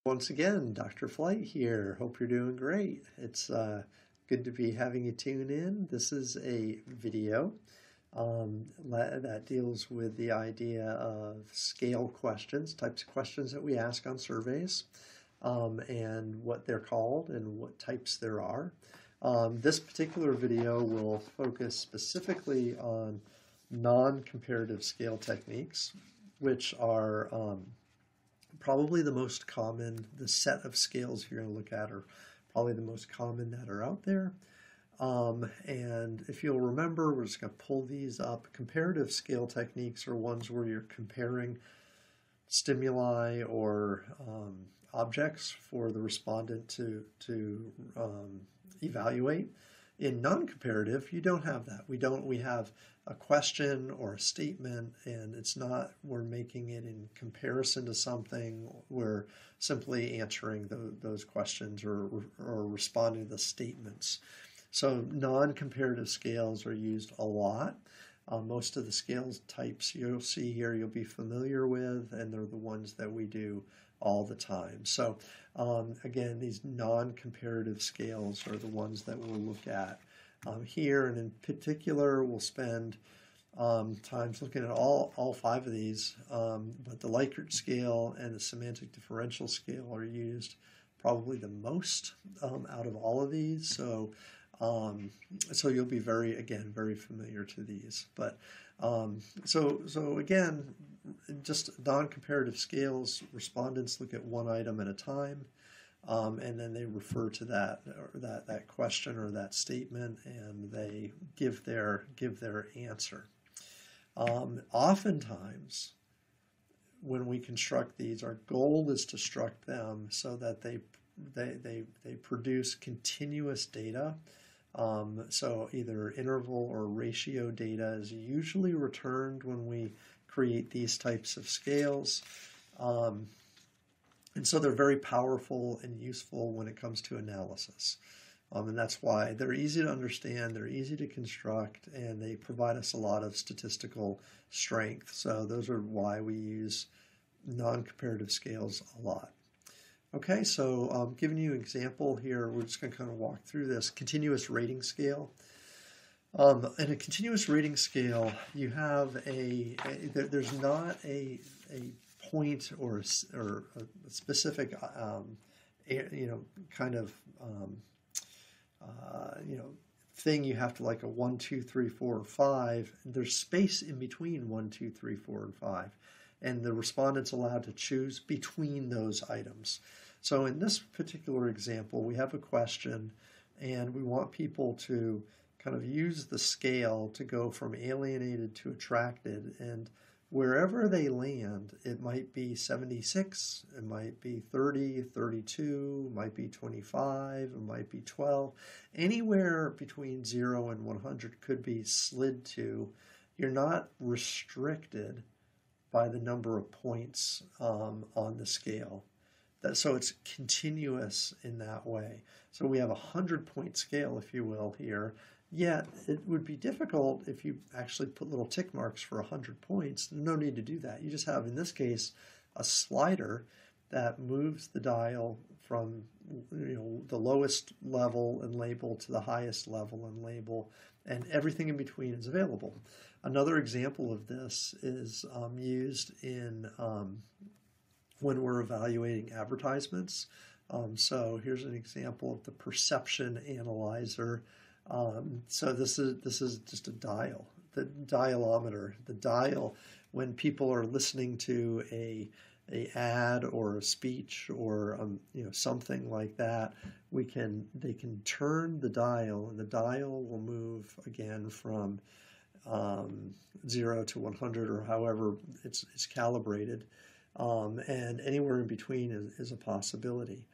Once again, Dr. Flight here. Hope you're doing great. It's good to be having you tune in. This is a video that deals with the idea of scale questions, types of questions that we ask on surveys, and what they're called and what types there are. This particular video will focus specifically on non-comparative scale techniques, which are probably the most common. The set of scales you're going to look at are probably the most common that are out there. And if you'll remember, we're just going to pull these up. Comparative scale techniques are ones where you're comparing stimuli or objects for the respondent to evaluate. In non-comparative, you don't have that. We have a question or a statement, and it's not, we're making it in comparison to something. We're simply answering those questions or responding to the statements. So non-comparative scales are used a lot. Most of the scales types you'll see here you'll be familiar with, and they're the ones that we do all the time. So again, these non-comparative scales are the ones that we'll look at here, and in particular we'll spend times looking at all five of these, but the Likert scale and the semantic differential scale are used probably the most out of all of these. So so you'll be very familiar to these. But so again, just non-comparative scales, respondents look at one item at a time, and then they refer to that question or that statement, and they give their answer. Oftentimes, when we construct these, our goal is to struct them so that they produce continuous data. So either interval or ratio data is usually returned when we create these types of scales. And so they're very powerful and useful when it comes to analysis. And that's why they're easy to understand, they're easy to construct, and they provide us a lot of statistical strength. So those are why we use non-comparative scales a lot. Okay, so giving you an example here, we're just going to kind of walk through this continuous rating scale. In a continuous rating scale, you have there's not a point or a specific thing you have to, like a 1, 2, 3, 4, or 5. There's space in between 1, 2, 3, 4, and 5, and the respondent's allowed to choose between those items. So in this particular example, we have a question, and we want people to kind of use the scale to go from alienated to attracted, and wherever they land, it might be 76, it might be 30, 32, it might be 25, it might be 12. Anywhere between 0 and 100 could be slid to. You're not restricted by the number of points on the scale. So it's continuous in that way. So we have a 100-point scale, if you will, here. Yet it would be difficult if you actually put little tick marks for 100 points. There's no need to do that. You just have, in this case, a slider that moves the dial from the lowest level and label to the highest level and label, and everything in between is available. Another example of this is used in when we're evaluating advertisements. So here's an example of the perception analyzer. So this is just a dial, the dialometer. The dial, when people are listening to a ad or a speech or something like that, they can turn the dial, and the dial will move again from 0 to 100 or however it's calibrated, and anywhere in between is a possibility.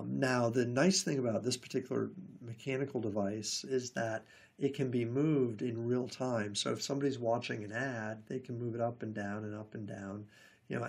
Now, the nice thing about this particular mechanical device is that it can be moved in real time. So if somebody's watching an ad, they can move it up and down,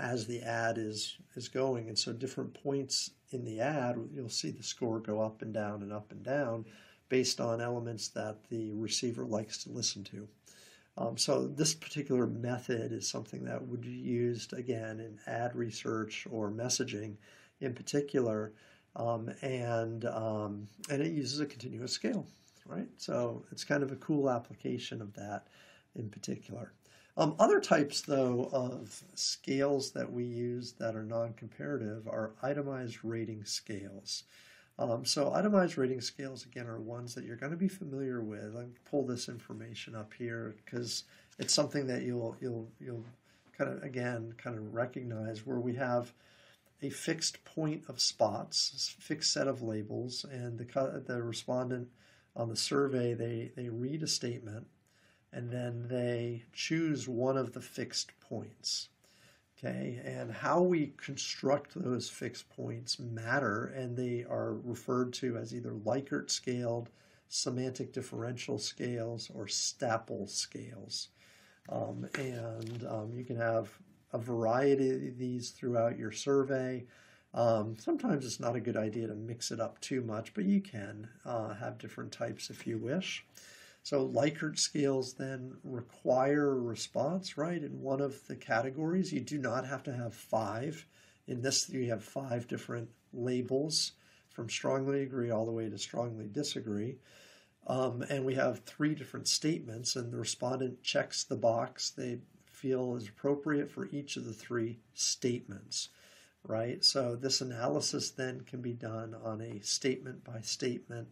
as the ad is going. And so different points in the ad, you'll see the score go up and down based on elements that the receiver likes to listen to. So this particular method is something that would be used, again, in ad research or messaging in particular, and it uses a continuous scale, right? So it's kind of a cool application of that in particular. Other types, though, of scales that we use that are non-comparative are itemized rating scales. So itemized rating scales, again, are ones that you're going to be familiar with. I'll pull this information up here because it's something that you'll kind of recognize, where we have a fixed point of spots, fixed set of labels, and the respondent on the survey, they read a statement, and then they choose one of the fixed points. Okay, and how we construct those fixed points matter, and they are referred to as either Likert scaled, semantic differential scales, or Staple scales. You can have a variety of these throughout your survey. Sometimes it's not a good idea to mix it up too much, but you can have different types if you wish. So Likert scales then require a response, right, in one of the categories. You do not have to have 5. In this, you have 5 different labels, from strongly agree all the way to strongly disagree. And we have 3 different statements, and the respondent checks the box they feel is appropriate for each of the 3 statements, right? So this analysis then can be done on a statement by statement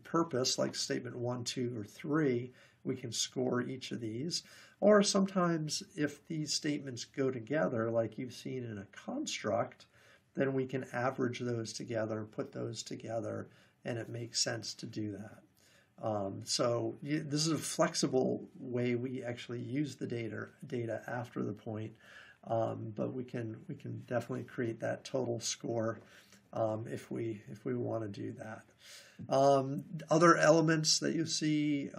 purpose, like statement 1, 2, or 3. We can score each of these. Or sometimes if these statements go together, like you've seen in a construct, then we can average those together, put those together, and it makes sense to do that. This is a flexible way we actually use the data after the point, but we can definitely create that total score if we want to do that. Other elements that you see,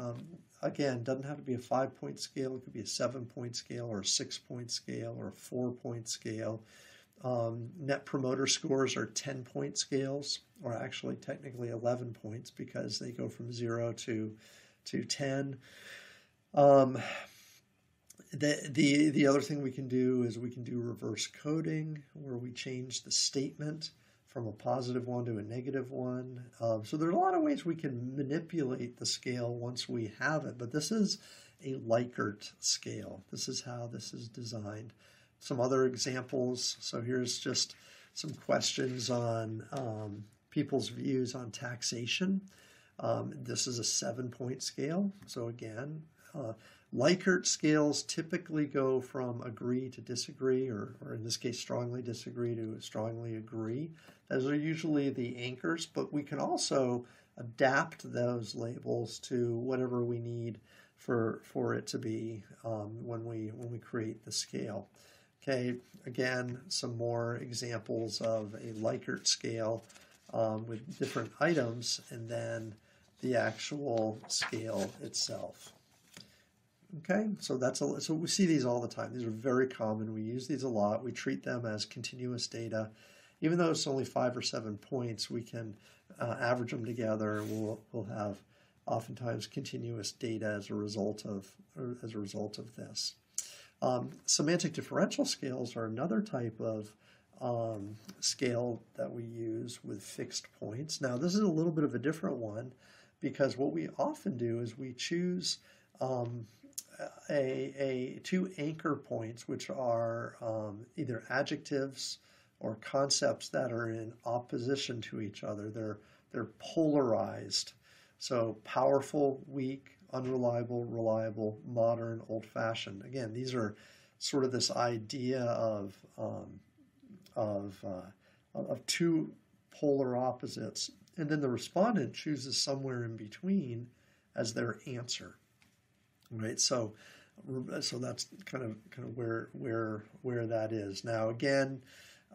again, doesn't have to be a 5-point scale. It could be a 7-point scale, or a 6-point scale, or a 4-point scale. Net promoter scores are 10-point scales, or actually technically 11 points, because they go from 0 to 10. The other thing we can do is we can do reverse coding, where we change the statement from a positive one to a negative one. So there are a lot of ways we can manipulate the scale once we have it, but this is a Likert scale. This is how this is designed. Some other examples. So here's just some questions on people's views on taxation. This is a 7-point scale. So again, Likert scales typically go from agree to disagree, or in this case, strongly disagree to strongly agree. Those are usually the anchors, but we can also adapt those labels to whatever we need for it to be when we create the scale. Okay, again, some more examples of a Likert scale with different items, and then the actual scale itself. Okay, so so we see these all the time. These are very common. We use these a lot. We treat them as continuous data. Even though it's only 5 or 7 points, we can average them together. We'll have oftentimes continuous data as a result of this. Semantic differential scales are another type of scale that we use with fixed points. Now, this is a little bit of a different one, because what we often do is we choose 2 anchor points, which are either adjectives or concepts that are in opposition to each other. They're polarized. So powerful, weak, unreliable, reliable, modern, old-fashioned. Again, these are sort of this idea of 2 polar opposites, and then the respondent chooses somewhere in between as their answer. Right, so that's kind of where that is. Now, again,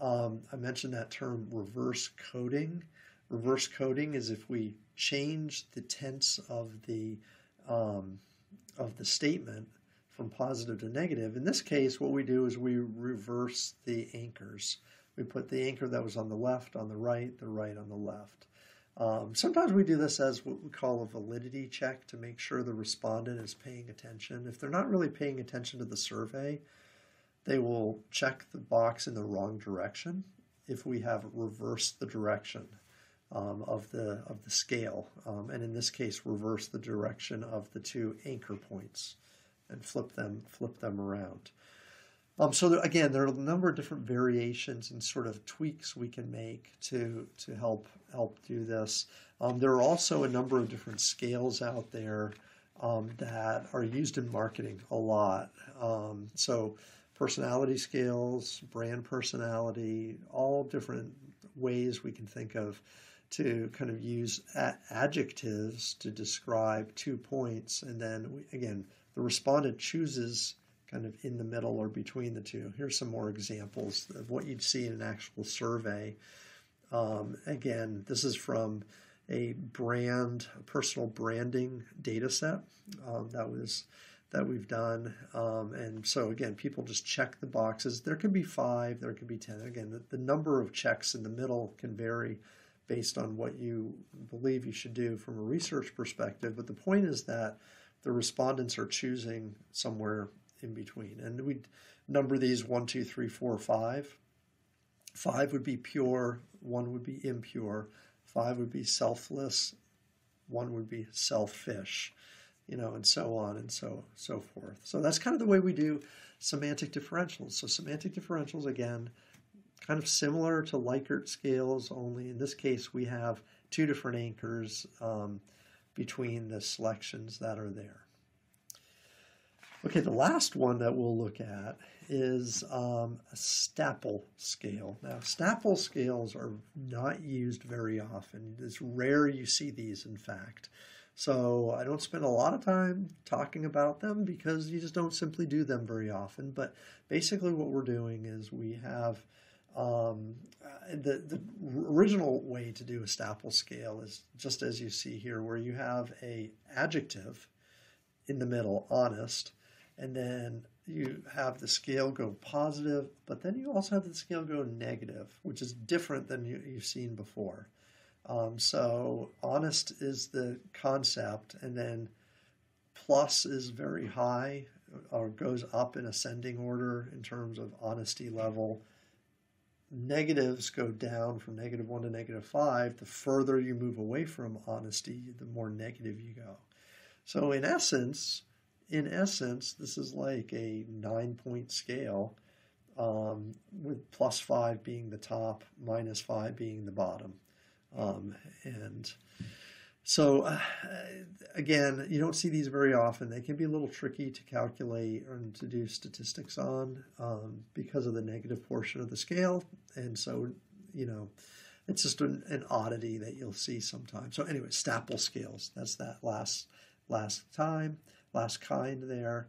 I mentioned that term reverse coding. Reverse coding is if we change the tense of the statement from positive to negative. In this case, what we do is we reverse the anchors. We put the anchor that was on the left on the right on the left. Sometimes we do this as what we call a validity check to make sure the respondent is paying attention. If they're not really paying attention to the survey, they will check the box in the wrong direction. if we have reversed the direction of the scale, and in this case, reverse the direction of the two anchor points and flip them around. So again, there are a number of different variations and sort of tweaks we can make to help do this. There are also a number of different scales out there that are used in marketing a lot. So personality scales, brand personality, all different ways we can think of to kind of use adjectives to describe 2 points, and then again, the respondent chooses kind of in the middle or between the two. Here's some more examples of what you'd see in an actual survey. Again, this is from a personal branding data set that we've done. And so again, people just check the boxes. There can be 5, there can be 10. Again, the number of checks in the middle can vary based on what you believe you should do from a research perspective. But the point is that the respondents are choosing somewhere in between. And we number these 1, 2, 3, 4, 5. 5 would be pure, 1 would be impure, 5 would be selfless, 1 would be selfish, and so on and so forth. So that's kind of the way we do semantic differentials. So semantic differentials, again, kind of similar to Likert scales, only in this case we have 2 different anchors between the selections that are there. Okay, the last one that we'll look at is a Staple scale. Now, Staple scales are not used very often. It's rare you see these, in fact. So I don't spend a lot of time talking about them because you just don't simply do them very often. But basically what we're doing is we have the original way to do a Staple scale is just as you see here, where you have a adjective in the middle, honest, and then you have the scale go positive, but then you also have the scale go negative, which is different than you've seen before. So honest is the concept, and then plus is very high, or goes up in ascending order in terms of honesty level. Negatives go down from -1 to -5. The further you move away from honesty, the more negative you go. So in essence, this is like a 9-point scale, with +5 being the top, -5 being the bottom. And so, again, you don't see these very often. They can be a little tricky to calculate and to do statistics on because of the negative portion of the scale. And so, it's just an oddity that you'll see sometimes. So anyway, Staple scales, that's that last kind there.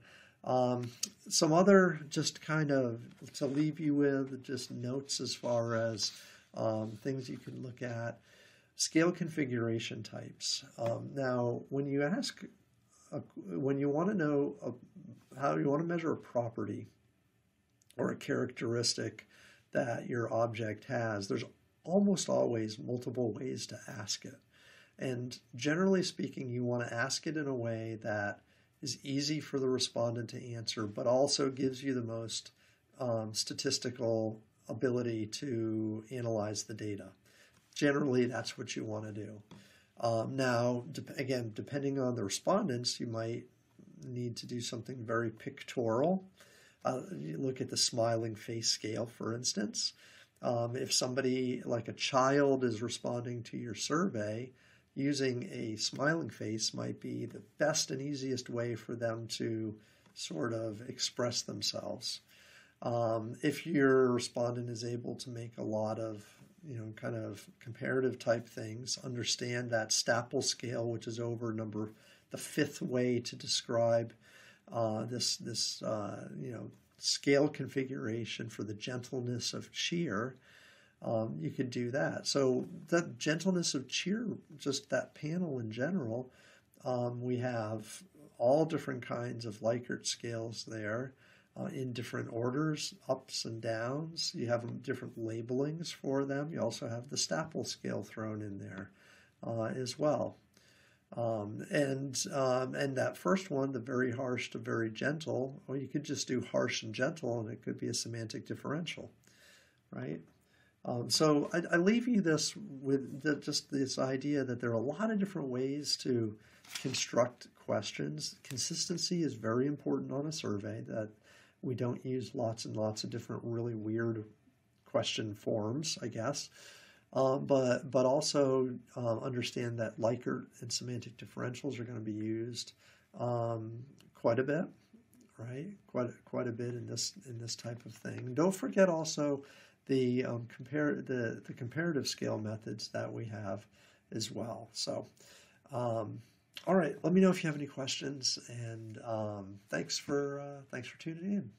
Some other just kind of to leave you with just notes as far as things you can look at. Scale configuration types. Now, when you want to know how you want to measure a property or a characteristic that your object has, there's almost always multiple ways to ask it. And generally speaking, you want to ask it in a way that is easy for the respondent to answer, but also gives you the most statistical ability to analyze the data. Generally, that's what you want to do. Now, again, depending on the respondents, you might need to do something very pictorial. You look at the smiling face scale, for instance. If somebody, like a child, is responding to your survey, using a smiling face might be the best and easiest way for them to sort of express themselves. If your respondent is able to make a lot of kind of comparative type things, understand that Staple scale, which is over the 5th way to describe this scale configuration for the gentleness of cheer, you could do that. So the gentleness of cheer, just that panel in general, we have all different kinds of Likert scales there. In different orders, ups and downs. You have different labelings for them. You also have the Staple scale thrown in there as well. And that first one, the very harsh to very gentle, well, you could just do harsh and gentle, and it could be a semantic differential, right? So I leave you this with just this idea that there are a lot of different ways to construct questions. Consistency is very important on a survey, that we don't use lots and lots of different really weird question forms, I guess. But also understand that Likert and semantic differentials are going to be used quite a bit, right? Quite a bit in this type of thing. Don't forget also the the comparative scale methods that we have as well. So, all right, let me know if you have any questions, and thanks for tuning in.